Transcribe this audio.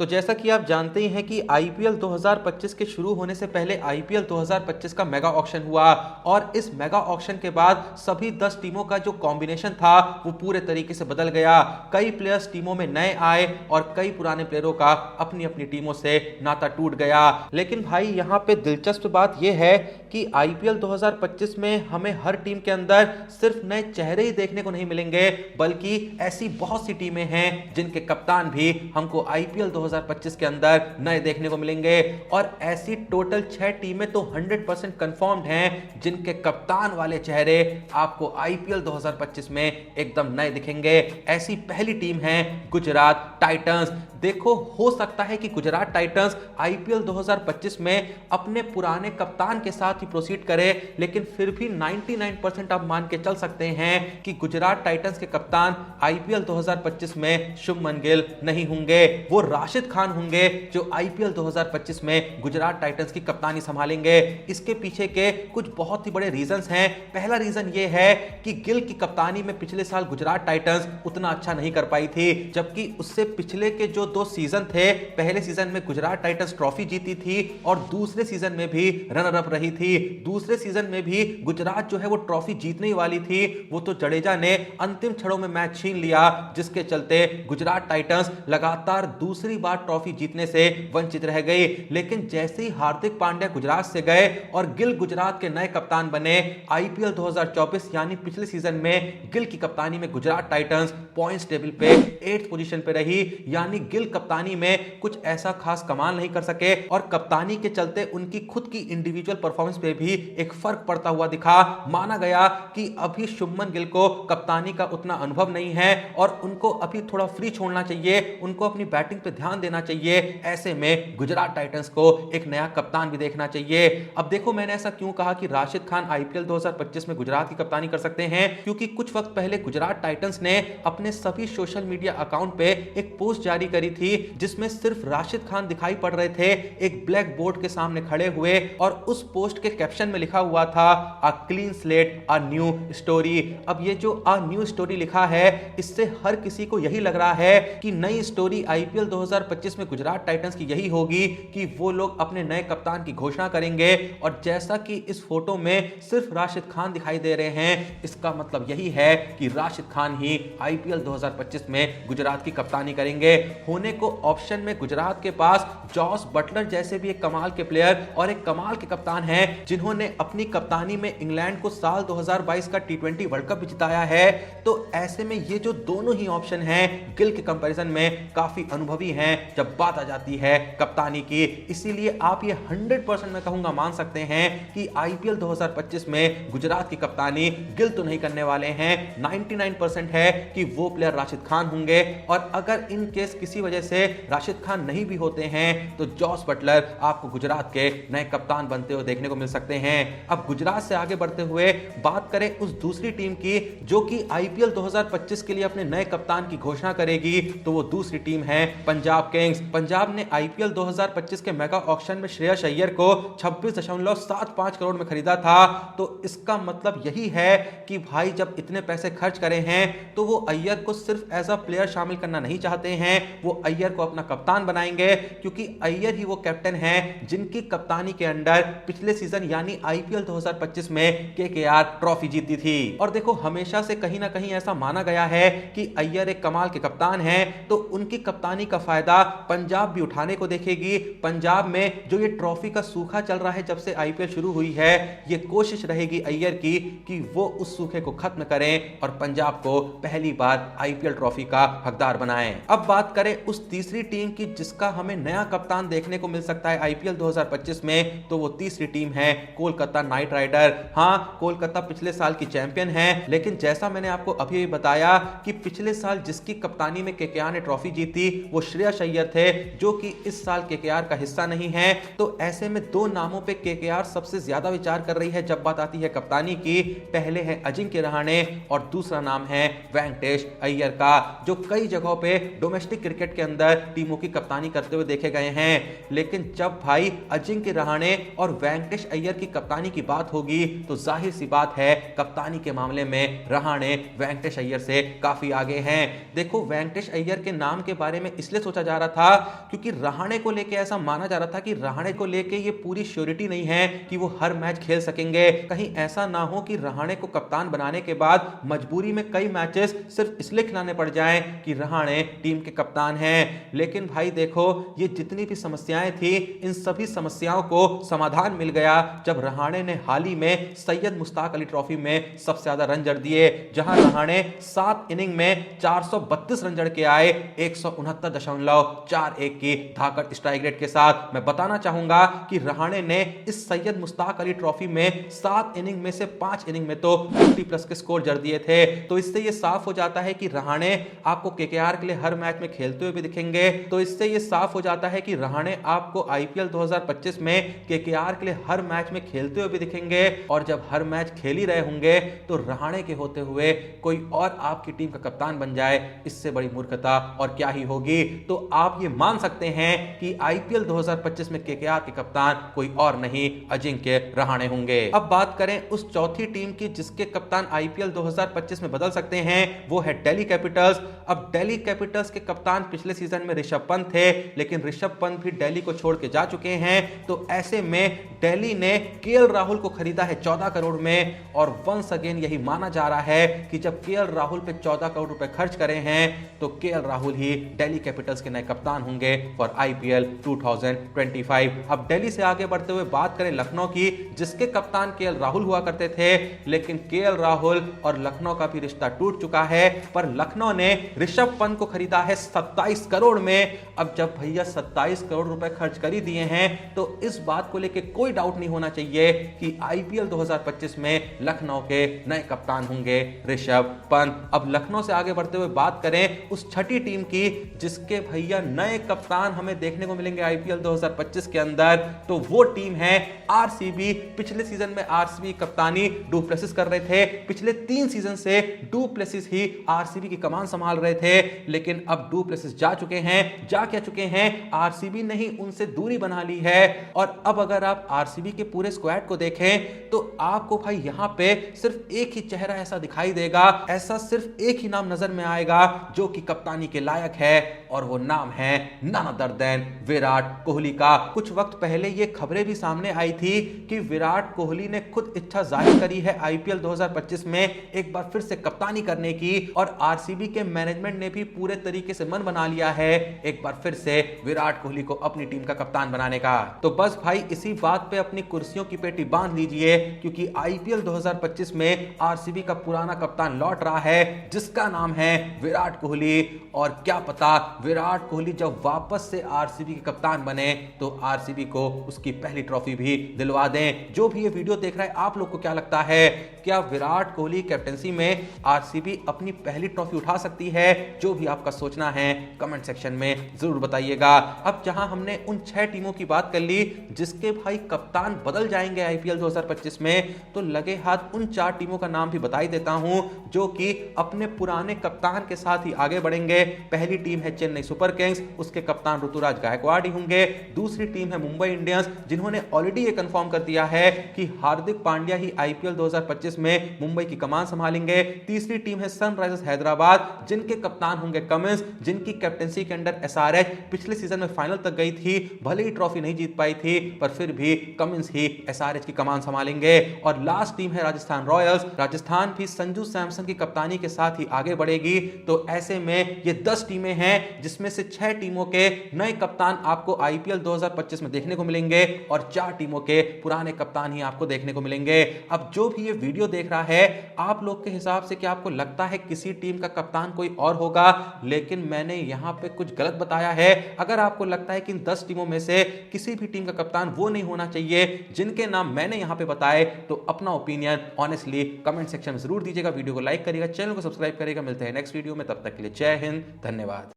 तो जैसा कि आप जानते ही हैं कि आईपीएल 2025 के शुरू होने से पहले आईपीएल 2025 का मेगा ऑक्शन हुआ और इस मेगा ऑक्शन के बाद सभी 10 टीमों का जो कॉम्बिनेशन था वो पूरे तरीके से बदल गया। कई प्लेयर्स टीमों में नए आए और कई पुराने प्लेयरों का अपनी अपनी टीमों से नाता टूट गया। लेकिन भाई यहाँ पे दिलचस्प बात यह है कि आईपीएल 2025 में हमें हर टीम के अंदर सिर्फ नए चेहरे ही देखने को नहीं मिलेंगे, बल्कि ऐसी बहुत सी टीमें हैं जिनके कप्तान भी हमको आईपीएल 2025 के अंदर नए देखने को मिलेंगे। और ऐसी टोटल 6 टीमें तो 100% कंफर्म्ड हैं जिनके कप्तान वाले चेहरे आपको आईपीएल 2025 में एकदम नए दिखेंगे। ऐसी पहली टीम है गुजरात टाइटंस। देखो, हो सकता है कि गुजरात टाइटंस आईपीएल 2025 में अपने पुराने कप्तान के साथ ही प्रोसीड करे, लेकिन फिर भी 99% आप मान के चल सकते हैं कि गुजरात टाइटंस के कप्तान आईपीएल 2025 में शुभमन गिल नहीं होंगे। वो राशिद खान होंगे जो आईपीएल 2025 में गुजरात टाइटंस की कप्तानी संभालेंगे। इसके पीछे के कुछ बहुत ही बड़े रीजंस हैं। पहला रीजन ये है कि गिल की कप्तानी में पिछले साल गुजरात टाइटंस उतना अच्छा नहीं कर पाई थी, जबकि उससे पिछले के जो 2 सीजन थे, पहले सीजन में गुजरात टाइटंस ट्रॉफी जीती थी और दूसरे सीजन में भी रनर अप रही थी। दूसरे सीजन में भी गुजरात जो है वो ट्रॉफी जीतने ही वाली थी, वो तो जडेजा ने अंतिम क्षणों में मैच छीन लिया, जिसके चलते गुजरात टाइटंस लगातार दूसरी बार ट्रॉफी जीतने से वंचित रह गई। लेकिन जैसे ही हार्दिक पांड्या गुजरात से गए और गिल गुजरात के नए कप्तान बने, आईपीएल 2024 यानी पिछले सीजन में गिल की कप्तानी में गुजरात टाइटंस पॉइंट्स टेबल पे 8th पोजीशन पे रही। यानी गिल कप्तानी में कुछ ऐसा खास कमाल नहीं कर सके और कप्तानी के चलते उनकी खुद की इंडिविजुअल परफॉर्मेंस पे भी एक फर्क पड़ता हुआ दिखा। माना गया कि अभी शुभमन गिल को कप्तानी का उतना अनुभव नहीं है और उनको अभी थोड़ा फ्री छोड़ना चाहिए, उनको अपनी बैटिंग पे ध्यान देना चाहिए। ऐसे में गुजरात टाइटंस को एक नया कप्तान भी देखना चाहिए। अब देखो, मैंने ऐसा क्यों कहा कि राशिद खान आईपीएल 2025 में गुजरात की कप्तानी कर सकते हैं, क्योंकि कुछ वक्त पहले गुजरात टाइटंस ने अपने सभी सोशल मीडिया अकाउंट पे एक पोस्ट जारी करी थी जिसमें सिर्फ राशिद खान दिखाई पड़ रहे थे एक ब्लैक बोर्ड के सामने खड़े हुए, और उस पोस्ट के कैप्शन में लिखा हुआ था a clean slate a new story. अब ये जो अ न्यू स्टोरी लिखा है, इससे हर किसी को यही लग रहा है कि नई स्टोरी आईपीएल 2025 में गुजरात टाइटंस की यही होगी कि वो लोग अपने नए कप्तान की घोषणा करेंगे। और जैसा कि इस फोटो में सिर्फ राशिद खान दिखाई दे रहे हैं, इसका मतलब यही है कि राशिद खान ही आईपीएल 2025 में गुजरात की कप्तानी करेंगे। होने को ऑप्शन में गुजरात के पास जॉस बटलर जैसे भी एक कमाल के प्लेयर और एक कमाल के कप्तान हैं, जिन्होंने अपनी कप्तानी में इंग्लैंड को साल 2022 का टी20 वर्ल्ड कप भी जिताया है। तो ऐसे में ये जो दोनों ही ऑप्शन हैं गिल के कंपैरिजन में काफी अनुभवी हैं जब बात आ जाती है कप्तानी की। इसीलिए आप ये 100% मैं कहूंगा मान सकते हैं कि आईपीएल 2025 में गुजरात की कप्तानी गिल तो नहीं करने वाले हैं। 99% है कि वो प्लेयर राशिद खान होंगे, और अगर इन केस किसी वजह से राशिद खान नहीं भी होते हैं तो जॉस बटलर आपको गुजरात के नए कप्तान बनते हुए देखने को मिल सकते हैं। अब गुजरात से आगे बढ़ते हुए बात करें उस दूसरी टीम की जो कि आईपीएल 2025 के लिए अपने नए कप्तान की घोषणा करेगी, तो वो दूसरी टीम है पंजाब किंग्स। पंजाब ने आईपीएल 2025 के मेगा ऑक्शन में श्रेयस अय्यर को 26.75 करोड़ में खरीदा था। तो इसका मतलब यही है कि भाई जब इतने पैसे खर्च करे हैं तो वो अय्यर को सिर्फ एज अ प्लेयर शामिल करना नहीं चाहते हैं, वो अय्यर को अपना कप्तान बनाएंगे, क्योंकि अय्यर ही वो कैप्टन हैं जिनकी कप्तानी के अंडर पिछले सीजन यानी आईपीएल 2025 में केकेआर ट्रॉफी जीती थी। और देखो, हमेशा से कहीं ना कहीं ऐसा माना गया है कि अय्यर एक कमाल के कप्तान हैं, तो उनकी कप्तानी का फायदा पंजाब भी उठाने को देखेगी। पंजाब में जो ये ट्रॉफी का सूखा चल रहा है जब से आईपीएल शुरू हुई है, ये कोशिश रहेगी अय्यर की कि वो उस सूखे को खत्म करें और पंजाब को पहली बार आईपीएल ट्रॉफी का हकदार बनाएं। अब बात करें उस तीसरी टीम की जिसका हमें नया कप्तान देखने को मिल सकता है आईपीएल 2025 में, तो वो तीसरी टीम है कोलकाता नाइट राइडर। हाँ, कोलकाता पिछले साल की चैंपियन है, लेकिन जैसा मैंने आपको अभी बताया कि पिछले साल जिसकी कप्तानी में केकेआर ने ट्रॉफी जीती वो श्रेयस अय्यर थे, जो कि इस साल केकेआर का हिस्सा नहीं है। तो ऐसे में 2 नामों पे केकेआर सबसे ज्यादा विचार कर रही है जब बात आती है कप्तानी की। पहले है अजिंक्य रहाणे और दूसरा नाम है वेंकटेश अय्यर का, जो कई जगहों पे डोमेस्टिक क्रिकेट के अंदर टीमों की कप्तानी करते हुए देखे गए हैं। लेकिन जब भाई अजिंक्य रहाणे और वेंकटेश अय्यर की कप्तानी की बात होगी तो जाहिर सी बात है कप्तानी के मामले में रहाणे वेंकटेश अय्यर से काफी आगे हैं। देखो, वेंकटेश अय्यर के नाम के बारे में इसलिए सोचा जा रहा था, क्योंकि रहाणे को लेके ऐसा माना जा रहा था कि रहाणे को लेके ये पूरी श्योरिटी नहीं है कि वो हर मैच खेल सकेंगे। कहीं ऐसा ना हो कि रहाणे को कप्तान बनाने के बाद मजबूरी में कई मैचेस सिर्फ इसलिए खिलाने पड़ जाएं कि रहाणे टीम के कप्तान हैं। लेकिन भाई देखो, ये जितनी भी समस्याएं थी, इन सभी समस्याओं को समाधान मिल गया जब रहाणे ने हाल ही में सैयद मुश्ताक अली ट्रॉफी में सबसे ज्यादा रन जड़ दिए, जहां रहाणे 7 इनिंग में 432 रन जड़ के आए 169.41 की धाकड़ स्ट्राइक रेट के साथ। मैं बताना चाहूंगा कि रहाणे ने इस सैयद मुश्ताक अली ट्रॉफी में 7 इनिंग में से 5 इनिंग में तो 50+ के स्कोर जड़ दिए थे। तो इससे यह साफ हो जाता है कि रहाणे आपको केकेआर के लिए हर मैच में खेलते हुए भी दिखेंगे। तो इससे यह साफ हो जाता है कि रहाणे आपको आईपीएल 2025 में केकेआर के लिए हर मैच में खेलते हुए भी दिखेंगे। और जब हर मैच खेल ही रहे होंगे तो रहाणे के होते हुए कोई और आपकी टीम का कप्तान बन जाए, इससे बड़ी मूर्खता और क्या ही होगी। तो आप ये मान सकते हैं कि आईपीएल 2025 में केकेआर के कप्तान कोई और नहीं, अजिंक्य रहाणे होंगे। अब बात करें उस चौथी टीम की जिसके कप्तान आईपीएल 2025 में बदल सकते हैं, वो है दिल्ली कैपिटल्स। अब दिल्ली कैपिटल्स के कप्तान पिछले सीजन में ऋषभ पंत थे, लेकिन ऋषभ पंत भी दिल्ली को छोड़ के जा चुके हैं। तो ऐसे में दिल्ली ने केएल राहुल को खरीदा है 14 करोड़ में। और वंस अगेन यही माना जा रहा है कि जब केएल राहुल पे 14 करोड़ रुपए खर्च करे हैं तो केएल राहुल ही दिल्ली कैपिटल्स के नए कप्तान होंगे फॉर आईपीएल 2025। अब दिल्ली से आगे बढ़ते हुए बात करें लखनऊ की, जिसके कप्तान केएल राहुल हुआ करते थे, लेकिन केएल राहुल और लखनऊ का भी रिश्ता टूट चुका है। पर लखनऊ ने ऋषभ पंत को खरीदा है 27 करोड़ में। अब जब भैया 27 करोड़ रुपए खर्च कर ही दिए हैं तो इस बात को लेकर कोई डाउट नहीं होना चाहिए कि आईपीएल 2025 में लखनऊ के नए कप्तान होंगे ऋषभ पंत। अब लखनऊ से आगे बढ़ते हुए बात करें उस छठी टीम की जिसके भैया नए कप्तान हमें देखने को मिलेंगे आईपीएल 2025 के अंदर, तो वो टीम है आरसीबी। पिछले सीजन में आरसीबी कप्तानी डू प्लेसिस कर रहे थे, पिछले 3 सीजन से डू प्लेसिस ही आरसीबी की कमान संभाल रहे थे, लेकिन अब डू प्लेसिस जा चुके हैं। जा क्या चुके हैं, आरसीबी ने ही उनसे दूरी बना ली है। और अब अगर आप आरसीबी के पूरे स्क्वाड को देखें तो आपको भाई यहां पे सिर्फ एक ही चेहरा ऐसा दिखाई देगा, ऐसा सिर्फ एक ही नाम नजर में आएगा जो कि कप्तानी के लायक है, और वो नाम है none other than Virat Kohli का। कुछ वक्त पहले ये खबरें भी सामने आई थी कि विराट कोहली ने खुद इच्छा जाहिर करी है आईपीएल 2025 में एक बार फिर से कप्तानी करने की, और आरसीबी के मैनेजमेंट ने भी पूरे तरीके से मन बना लिया है एक बार फिर से विराट कोहली को अपनी टीम का कप्तान बनाने का। तो बस भाई इसी बात पे अपनी कुर्सियों की पेटी बांध लीजिए, क्योंकि आईपीएल 2025 में आरसीबी का पुराना कप्तान लौट रहा है जिसका नाम है विराट कोहली। और क्या पता विराट कोहली जब वापस से आरसीबी के कप्तान बने तो आरसीबी को उसकी पहली ट्रॉफी भी दिलवा दें। जो भी ये वीडियो देख रहा है, आप लोग को क्या लगता है, क्या विराट कोहली कैप्टनसी में आरसीबी अपनी पहली ट्रॉफी उठा सकती है? जो भी आपका सोचना है कमेंट सेक्शन में जरूर बताइएगा। अब जहां हमने उन 6 टीमों की बात कर ली जिसके भाई कप्तान बदल जाएंगे आईपीएल 2025 में, तो लगे हाथ उन 4 टीमों का नाम भी बता ही देता हूं जो कि अपने पुराने कप्तान के साथ ही आगे बढ़ेंगे। पहली टीम है चेन्नई सुपर किंग्स, उसके कप्तान ऋतुराज गायकवाड़ ही होंगे। दूसरी टीम है मुंबई इंडियंस, जिन्होंने ऑलरेडी ये कंफर्म कर दिया है कि हार्दिक पांड्या ही आईपीएल 2025 में मुंबई की कमान संभालेंगे। तीसरी टीम है सनराइजर्स हैदराबाद, जिनके कप्तान होंगे कमिंस, जिनकी कैप्टनसी के अंडर एसआरएच पिछले सीजन में फाइनल तक गई थी। भले ही ट्रॉफी नहीं जीत पाई थी, पर फिर भी कमिंस ही एसआरएच की कमान संभालेंगे। और लास्ट टीम है राजस्थान रॉयल्स, राजस्थान भी संजू सैमसन की कप्तानी के साथ ही आगे बढ़ेगी। तो ऐसे में ये 10 टीमें हैं जिसमें से 6 टीमों के नए कप्तान आपको आईपीएल 2025 में देखने को मिलेंगे और 4 टीमों के पुराने कप्तान ही आपको देखने को मिलेंगे। अब जो भी ये वीडियो देख रहा है, आप लोग के हिसाब से क्या आपको लगता है किसी टीम का कप्तान कोई और होगा? लेकिन मैंने यहां पे कुछ गलत बताया है। अगर आपको लगता है कि इन 10 टीमों में से किसी भी टीम का कप्तान वो नहीं होना चाहिए जिनके नाम मैंने यहां पे बताए, तो अपना ओपिनियन ऑनेस्टली कमेंट सेक्शन में जरूर दीजिएगा। वीडियो को लाइक करिएगा, चैनल को सब्सक्राइब करिएगा। मिलते हैं नेक्स्ट वीडियो में, तब तक के लिए जय हिंद, धन्यवाद।